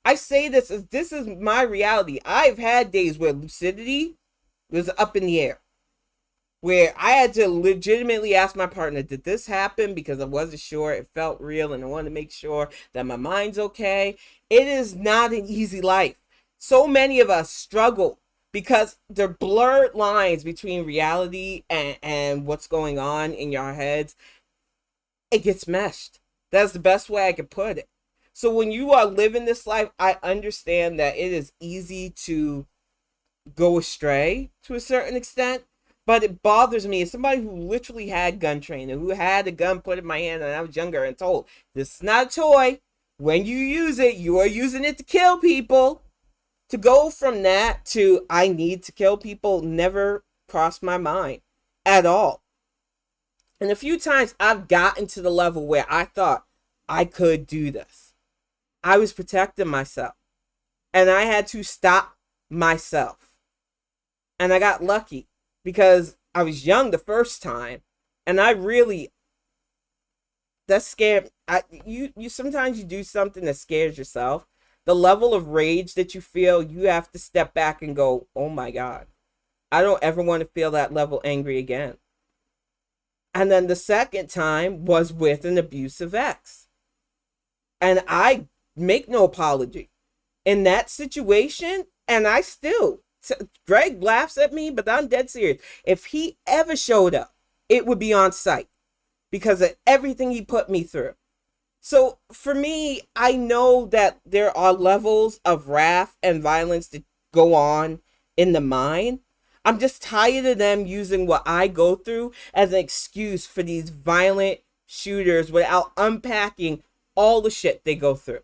A: I say this as this is my reality. I've had days where lucidity was up in the air, where I had to legitimately ask my partner, did this happen? Because I wasn't sure. It felt real, and I wanted to make sure that my mind's okay. It is not an easy life. So many of us struggle because they're blurred lines between reality and what's going on in your heads. It gets meshed. That's the best way I could put it. So when you are living this life, I understand that it is easy to go astray to a certain extent. But it bothers me as somebody who literally had gun training, who had a gun put in my hand when I was younger and told, this is not a toy. When you use it, you are using it to kill people. To go from that to I need to kill people never crossed my mind at all. And a few times I've gotten to the level where I thought I could do this. I was protecting myself. And I had to stop myself. And I got lucky, because I was young the first time, and that scared, you sometimes you do something that scares yourself. The level of rage that you feel, you have to step back and go, oh my God, I don't ever want to feel that level angry again. And then the second time was with an abusive ex. And I make no apology in that situation, and I still, Greg laughs at me, but I'm dead serious. If he ever showed up, it would be on sight because of everything he put me through. So for me, I know that there are levels of wrath and violence that go on in the mind. I'm just tired of them using what I go through as an excuse for these violent shooters without unpacking all the shit they go through.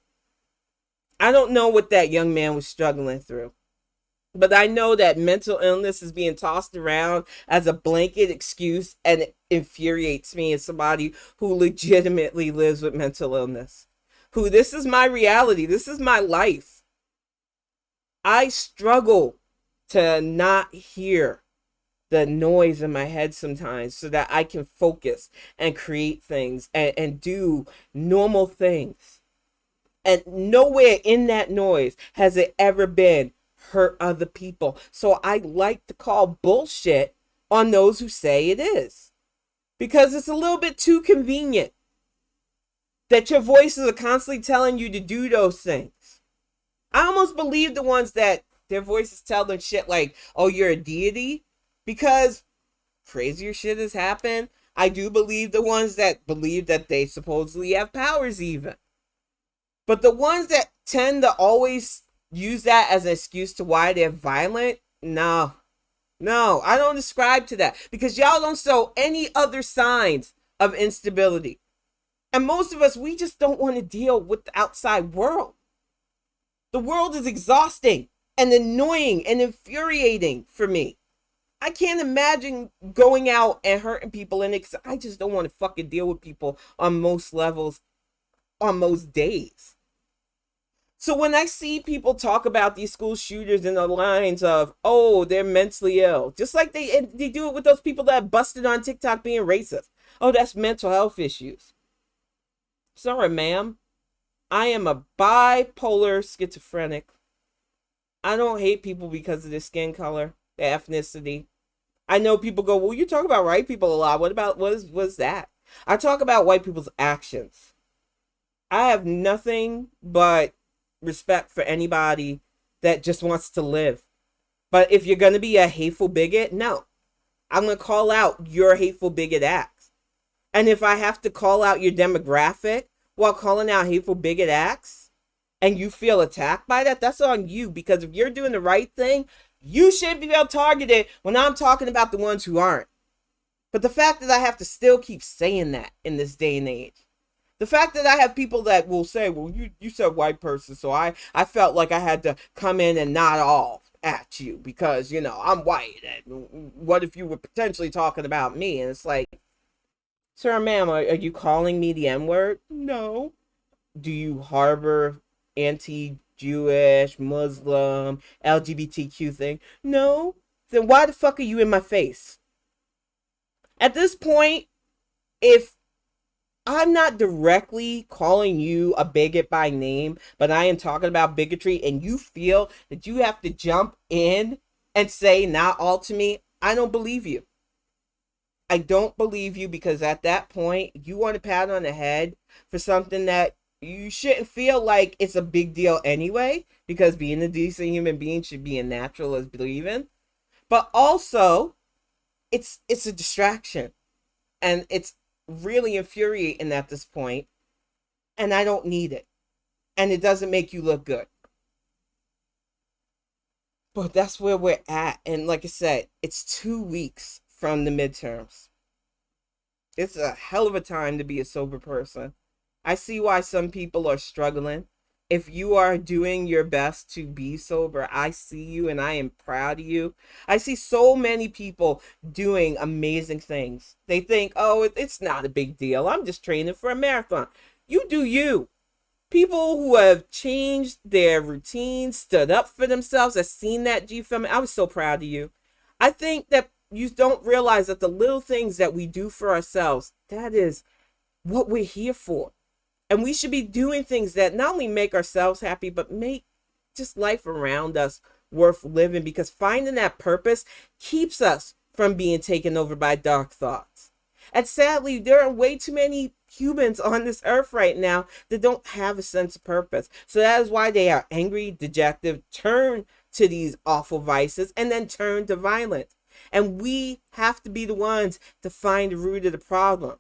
A: I don't know what that young man was struggling through. But I know that mental illness is being tossed around as a blanket excuse, and it infuriates me as somebody who legitimately lives with mental illness. Who this is my reality, this is my life. I struggle to not hear the noise in my head sometimes so that I can focus and create things and do normal things. And nowhere in that noise has it ever been hurt other people. So I like to call bullshit on those who say it is. Because it's a little bit too convenient that your voices are constantly telling you to do those things. I almost believe the ones that their voices tell them shit like, oh, you're a deity. Because crazier shit has happened. I do believe the ones that believe that they supposedly have powers even. But the ones that tend to always use that as an excuse to why they're violent, no. No, I don't ascribe to that. Because y'all don't show any other signs of instability. And most of us, we just don't want to deal with the outside world. The world is exhausting and annoying and infuriating for me. I can't imagine going out and hurting people, and I just don't want to fucking deal with people on most levels, on most days. So when I see people talk about these school shooters in the lines of, oh, they're mentally ill, just like they do it with those people that busted on TikTok being racist. Oh, that's mental health issues. Sorry, ma'am. I am a bipolar schizophrenic. I don't hate people because of their skin color, their ethnicity. I know people go, well, you talk about white people a lot. What's that? I talk about white people's actions. I have nothing but respect for anybody that just wants to live. But if you're going to be a hateful bigot, no. I'm going to call out your hateful bigot acts. And if I have to call out your demographic while calling out hateful bigot acts, and you feel attacked by that, that's on you. Because if you're doing the right thing, you should be well targeted when I'm talking about the ones who aren't. But the fact that I have to still keep saying that in this day and age, the fact that I have people that will say, well, you said white person, so I felt like I had to come in and nod off at you because, I'm white. And what if you were potentially talking about me? And it's like, sir, ma'am, are you calling me the N-word? No. Do you harbor anti-Jewish, Muslim, LGBTQ thing? No. Then why the fuck are you in my face? At this point, if I'm not directly calling you a bigot by name, but I am talking about bigotry, and you feel that you have to jump in and say not all to me, I don't believe you. I don't believe you, because at that point, you want a pat on the head for something that you shouldn't feel like it's a big deal anyway, because being a decent human being should be as natural as believing. But also, it's a distraction. And it's really infuriating at this point. And I don't need it. And it doesn't make you look good. But that's where we're at. And like I said, it's 2 weeks from the midterms. It's a hell of a time to be a sober person. I see why some people are struggling. If you are doing your best to be sober, I see you and I am proud of you. I see so many people doing amazing things. They think, oh, it's not a big deal. I'm just training for a marathon. You do you. People who have changed their routines, stood up for themselves. I've seen that, G-Film. I was so proud of you. I think that you don't realize that the little things that we do for ourselves, that is what we're here for. And we should be doing things that not only make ourselves happy, but make just life around us worth living, because finding that purpose keeps us from being taken over by dark thoughts. And sadly, there are way too many humans on this earth right now that don't have a sense of purpose. So that is why they are angry, dejected, turn to these awful vices, and then turn to violence. And we have to be the ones to find the root of the problem.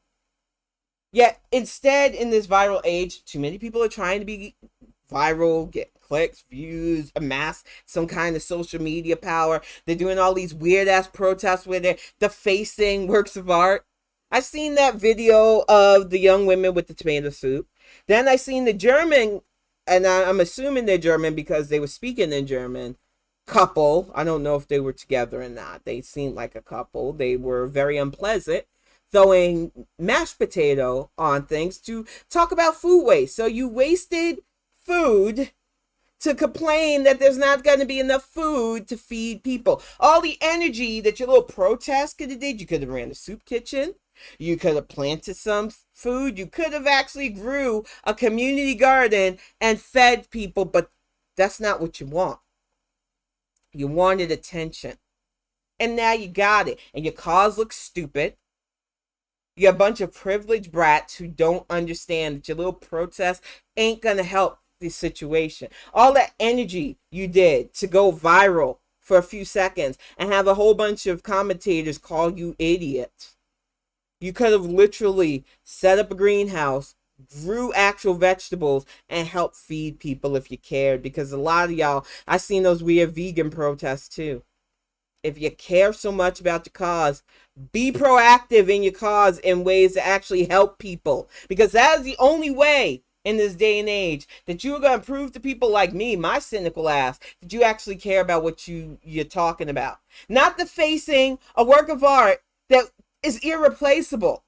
A: Yet, instead, in this viral age, too many people are trying to be viral, get clicks, views, amass some kind of social media power. They're doing all these weird-ass protests where they're defacing works of art. I've seen that video of the young women with the tomato soup. Then I seen the German, and I'm assuming they're German because they were speaking in German, couple. I don't know if they were together or not. They seemed like a couple. They were very unpleasant, throwing mashed potato on things to talk about food waste. So you wasted food to complain that there's not going to be enough food to feed people. All the energy that your little protest could have did, you could have ran a soup kitchen. You could have planted some food. You could have actually grew a community garden and fed people, but that's not what you want. You wanted attention. And now you got it. And your cause looks stupid. You're a bunch of privileged brats who don't understand that your little protest ain't going to help the situation. All that energy you did to go viral for a few seconds and have a whole bunch of commentators call you idiots. You could have literally set up a greenhouse, grew actual vegetables, and helped feed people if you cared. Because a lot of y'all, I seen those weird vegan protests too. If you care so much about your cause, be proactive in your cause in ways that actually help people. Because that is the only way in this day and age that you're going to prove to people like me, my cynical ass, that you actually care about what you're talking about. Not defacing a work of art that is irreplaceable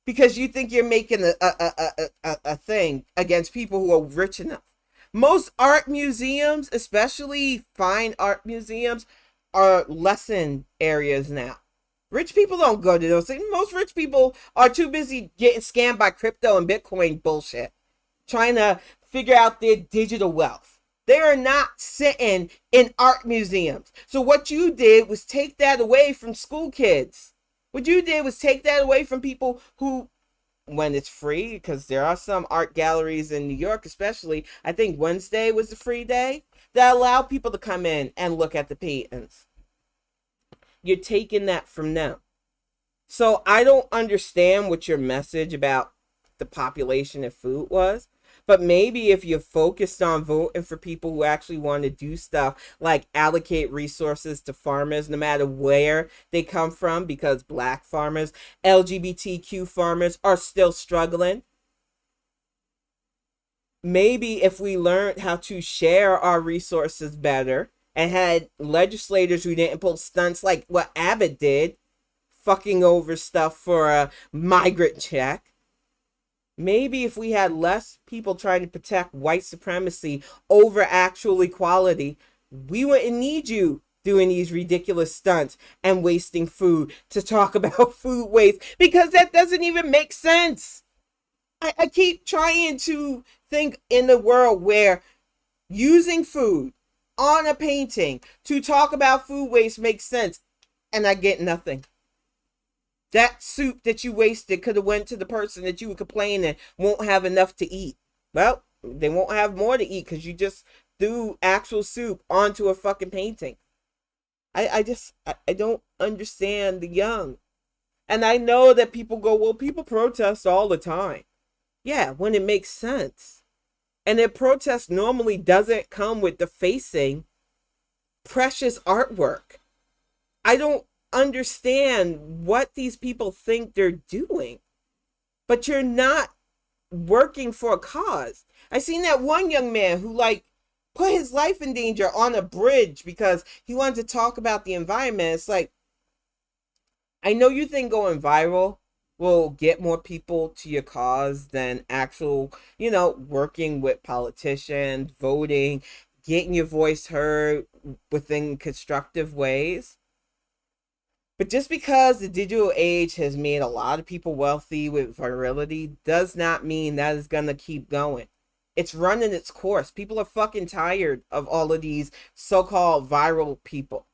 A: because you think you're making a thing against people who are rich enough. Most art museums, especially fine art museums, are lesson areas now. Rich people don't go to those things. Most rich people are too busy getting scammed by crypto and Bitcoin bullshit, trying to figure out their digital wealth. They are not sitting in art museums. So what you did was take that away from school kids. What you did was take that away from people who, when it's free, because there are some art galleries in New York especially, I think Wednesday was the free day, that allow people to come in and look at the paintings. You're taking that from them. So I don't understand what your message about the population and food was. But maybe if you're focused on voting for people who actually want to do stuff like allocate resources to farmers, no matter where they come from, because Black farmers, LGBTQ farmers are still struggling. Maybe if we learned how to share our resources better and had legislators who didn't pull stunts like what Abbott did, fucking over stuff for a migrant check. Maybe if we had less people trying to protect white supremacy over actual equality, we wouldn't need you doing these ridiculous stunts and wasting food to talk about food waste, because that doesn't even make sense. I keep trying to think in a world where using food on a painting to talk about food waste makes sense, and I get nothing. That soup that you wasted could have went to the person that you were complaining won't have enough to eat. Well, they won't have more to eat because you just threw actual soup onto a fucking painting. I don't understand the young. And I know that people go, well, people protest all the time. Yeah, when it makes sense. And their protest normally doesn't come with defacing precious artwork. I don't understand what these people think they're doing, but you're not working for a cause. I seen that one young man who put his life in danger on a bridge because he wanted to talk about the environment. It's like, I know you think going viral will get more people to your cause than actual, working with politicians, voting, getting your voice heard within constructive ways. But just because the digital age has made a lot of people wealthy with virality does not mean that is going to keep going. It's running its course. People are fucking tired of all of these so-called viral people.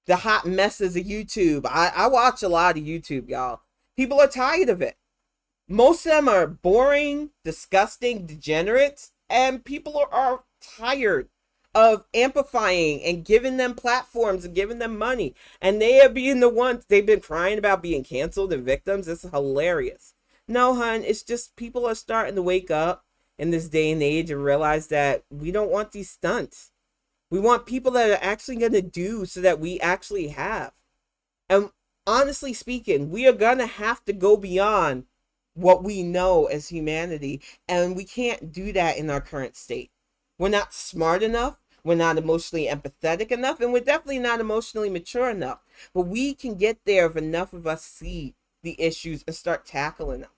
A: The hot messes of YouTube. I watch a lot of YouTube, y'all. People are tired of it. Most of them are boring, disgusting degenerates, and people are tired of amplifying and giving them platforms and giving them money. And they are being the ones, they've been crying about being canceled and victims. It's hilarious. No, hun, it's just people are starting to wake up in this day and age and realize that we don't want these stunts. We want people that are actually going to do so that we actually have. And honestly speaking, we are going to have to go beyond what we know as humanity. And we can't do that in our current state. We're not smart enough. We're not emotionally empathetic enough, and we're definitely not emotionally mature enough. But we can get there if enough of us see the issues and start tackling them.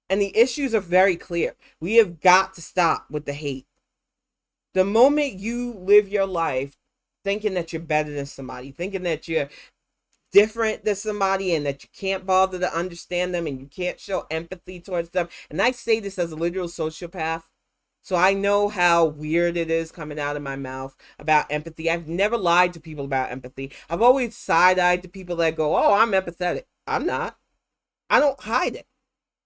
A: And the issues are very clear. We have got to stop with the hate. The moment you live your life thinking that you're better than somebody, thinking that you're different than somebody and that you can't bother to understand them and you can't show empathy towards them. And I say this as a literal sociopath, so I know how weird it is coming out of my mouth about empathy. I've never lied to people about empathy. I've always side-eyed to people that go, oh, I'm empathetic. I'm not. I don't hide it.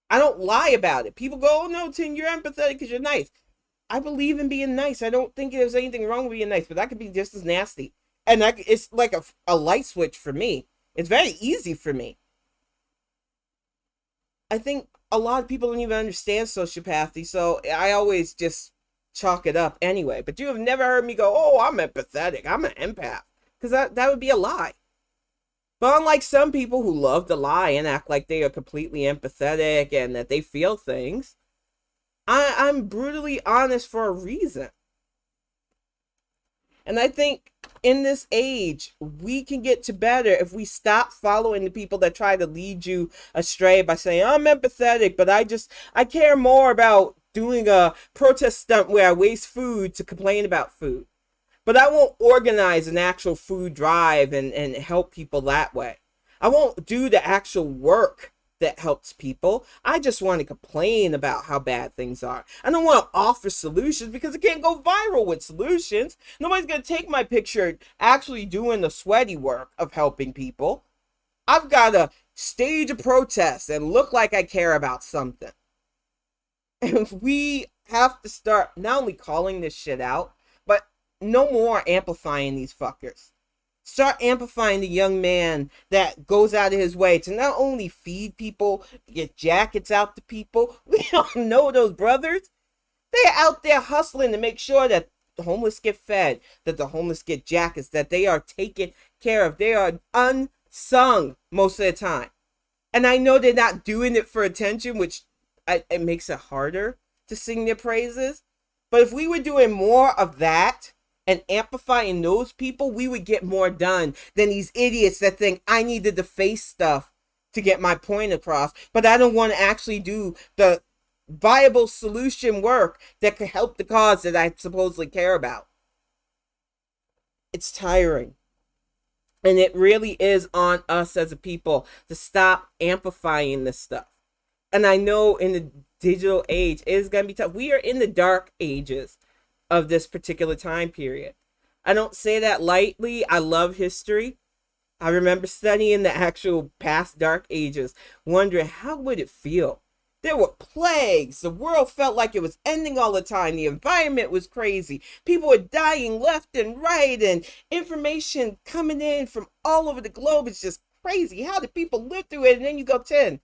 A: I don't lie about it. People go, oh, no, Tim, you're empathetic because you're nice. I believe in being nice. I don't think there's anything wrong with being nice, but I could be just as nasty. And it's like a light switch for me. It's very easy for me. I think a lot of people don't even understand sociopathy, so I always just chalk it up anyway. But you have never heard me go, oh, I'm empathetic. I'm an empath. Because that would be a lie. But unlike some people who love to lie and act like they are completely empathetic and that they feel things, I'm brutally honest for a reason. And I think in this age, we can get to better if we stop following the people that try to lead you astray by saying, I'm empathetic, but I care more about doing a protest stunt where I waste food to complain about food. But I won't organize an actual food drive and help people that way. I won't do the actual work that helps people. I just want to complain about how bad things are. I don't want to offer solutions because it can't go viral with solutions. Nobody's going to take my picture actually doing the sweaty work of helping people. I've got to stage a protest and look like I care about something. And we have to start not only calling this shit out, but no more amplifying these fuckers. Start amplifying the young man that goes out of his way to not only feed people, get jackets out to people. We all know those brothers. They're out there hustling to make sure that the homeless get fed, that the homeless get jackets, that they are taken care of. They are unsung most of the time. And I know they're not doing it for attention, which it makes it harder to sing their praises. But if we were doing more of that, and amplifying those people, we would get more done than these idiots that think I needed to face stuff to get my point across, but I don't want to actually do the viable solution work that could help the cause that I supposedly care about. It's tiring. And it really is on us as a people to stop amplifying this stuff. And I know in the digital age, it is going to be tough. We are in the dark ages of this particular time period. I don't say that lightly. I love history. I remember studying the actual past dark ages, wondering how would it feel? There were plagues. The world felt like it was ending all the time. The environment was crazy. People were dying left and right, and information coming in from all over the globe. It's just crazy. How did people live through it? And then you go, 10.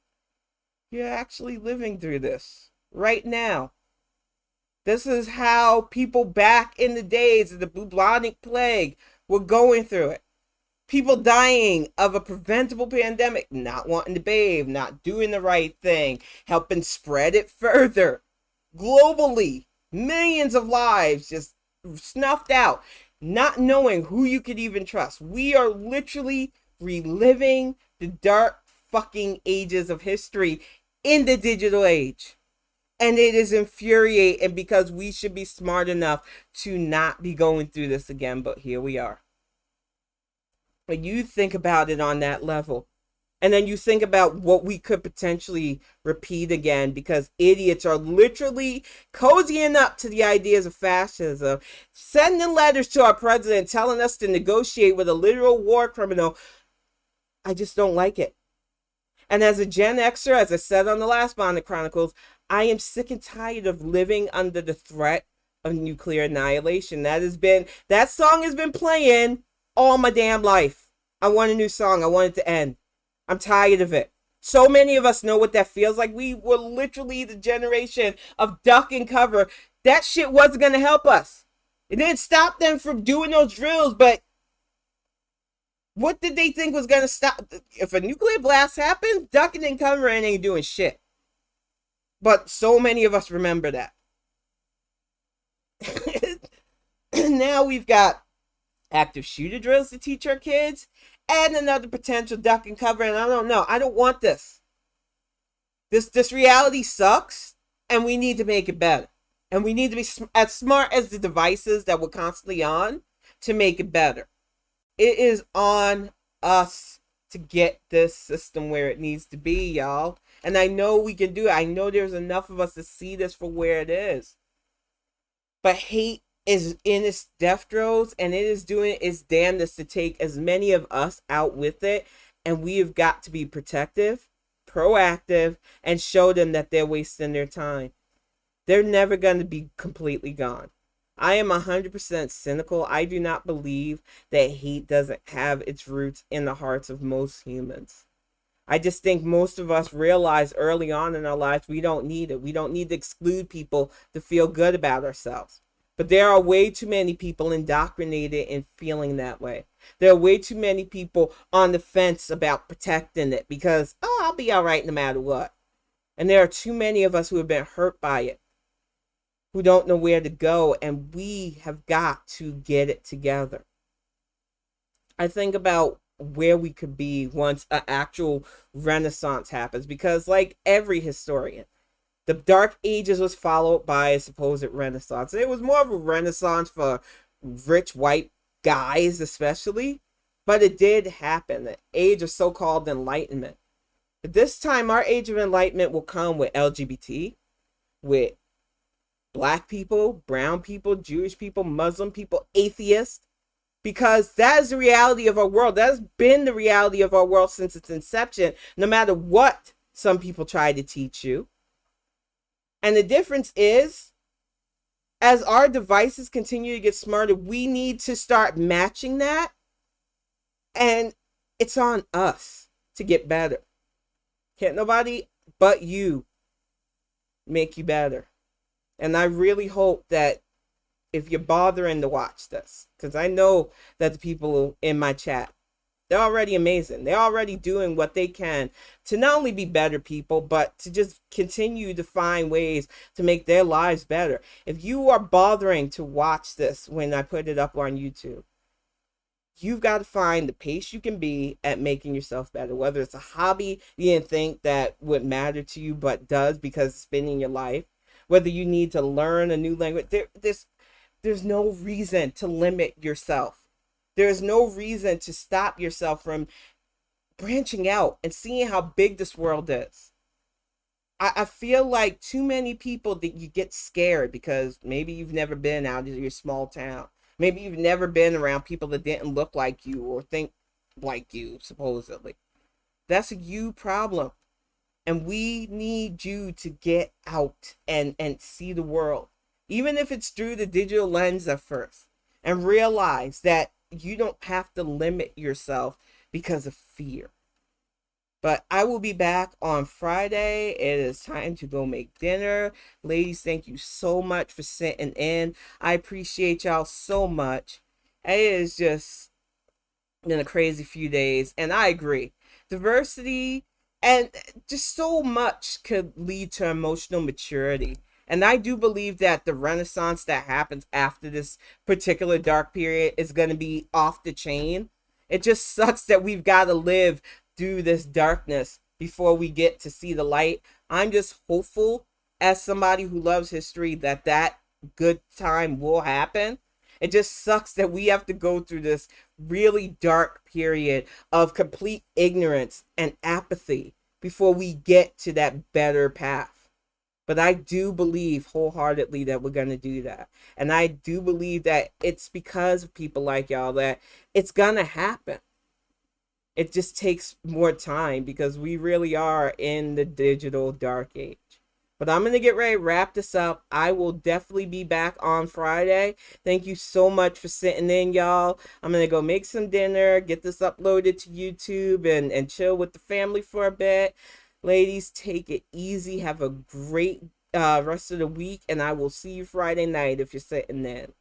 A: You're actually living through this right now. This is how people back in the days of the bubonic plague were going through it. People dying of a preventable pandemic, not wanting to bathe, not doing the right thing, helping spread it further. Globally, millions of lives just snuffed out, not knowing who you could even trust. We are literally reliving the dark fucking ages of history in the digital age. And it is infuriating because we should be smart enough to not be going through this again, but here we are. When you think about it on that level, and then you think about what we could potentially repeat again because idiots are literally cozying up to the ideas of fascism, sending letters to our president telling us to negotiate with a literal war criminal. I just don't like it. And as a Gen Xer, as I said on the last Bonnet Chronicles, I am sick and tired of living under the threat of nuclear annihilation. That song has been playing all my damn life. I want a new song. I want it to end. I'm tired of it. So many of us know what that feels like. We were literally the generation of duck and cover. That shit wasn't going to help us. It didn't stop them from doing those drills, but what did they think was going to stop? If a nuclear blast happened, ducking and covering ain't doing shit. But so many of us remember that. And now we've got active shooter drills to teach our kids and another potential duck and cover. And I don't know. I don't want this. This reality sucks, and we need to make it better. And we need to be as smart as the devices that we're constantly on to make it better. It is on us to get this system where it needs to be, y'all. And I know we can do it. I know there's enough of us to see this for where it is. But hate is in its death throes, and it is doing its damnedest to take as many of us out with it. And we have got to be protective, proactive, and show them that they're wasting their time. They're never going to be completely gone. I am 100% cynical. I do not believe that hate doesn't have its roots in the hearts of most humans. I just think most of us realize early on in our lives we don't need it. We don't need to exclude people to feel good about ourselves. But there are way too many people indoctrinated in feeling that way. There are way too many people on the fence about protecting it because, oh, I'll be all right no matter what. And there are too many of us who have been hurt by it, who don't know where to go, and we have got to get it together. I think about where we could be once an actual renaissance happens, because like every historian, the Dark Ages was followed by a supposed renaissance. It was more of a renaissance for rich white guys especially, but it did happen, the age of so-called enlightenment. But this time our age of enlightenment will come with LGBT, with Black people, brown people, Jewish people, Muslim people, atheists, because that is the reality of our world. That has been the reality of our world since its inception, no matter what some people try to teach you. And the difference is, as our devices continue to get smarter, we need to start matching that. And it's on us to get better. Can't nobody but you make you better. And I really hope that if you're bothering to watch this, because I know that the people in my chat, they're already amazing. They're already doing what they can to not only be better people, but to just continue to find ways to make their lives better. If you are bothering to watch this when I put it up on YouTube, you've got to find the pace you can be at making yourself better. Whether it's a hobby you didn't think that would matter to you, but does because it's been in your life. Whether you need to learn a new language, there's no reason to limit yourself. There's no reason to stop yourself from branching out and seeing how big this world is. I feel like too many people that you get scared because maybe you've never been out of your small town. Maybe you've never been around people that didn't look like you or think like you, supposedly. That's a you problem. And we need you to get out and see the world, even if it's through the digital lens at first, and realize that you don't have to limit yourself because of fear. But I will be back on Friday. It is time to go make dinner. Ladies, thank you so much for sitting in. I appreciate y'all so much. It is just been a crazy few days, and I agree. Diversity and just so much could lead to emotional maturity. And I do believe that the renaissance that happens after this particular dark period is going to be off the chain. It just sucks that we've got to live through this darkness before we get to see the light. I'm just hopeful, as somebody who loves history, that that good time will happen. It just sucks that we have to go through this really dark period of complete ignorance and apathy before we get to that better path. But I do believe wholeheartedly that we're going to do that. And I do believe that it's because of people like y'all that it's going to happen. It just takes more time because we really are in the digital dark age. But I'm going to get ready to wrap this up. I will definitely be back on Friday. Thank you so much for sitting in, y'all. I'm going to go make some dinner, get this uploaded to YouTube, and chill with the family for a bit. Ladies, take it easy. Have a great rest of the week, and I will see you Friday night if you're sitting in.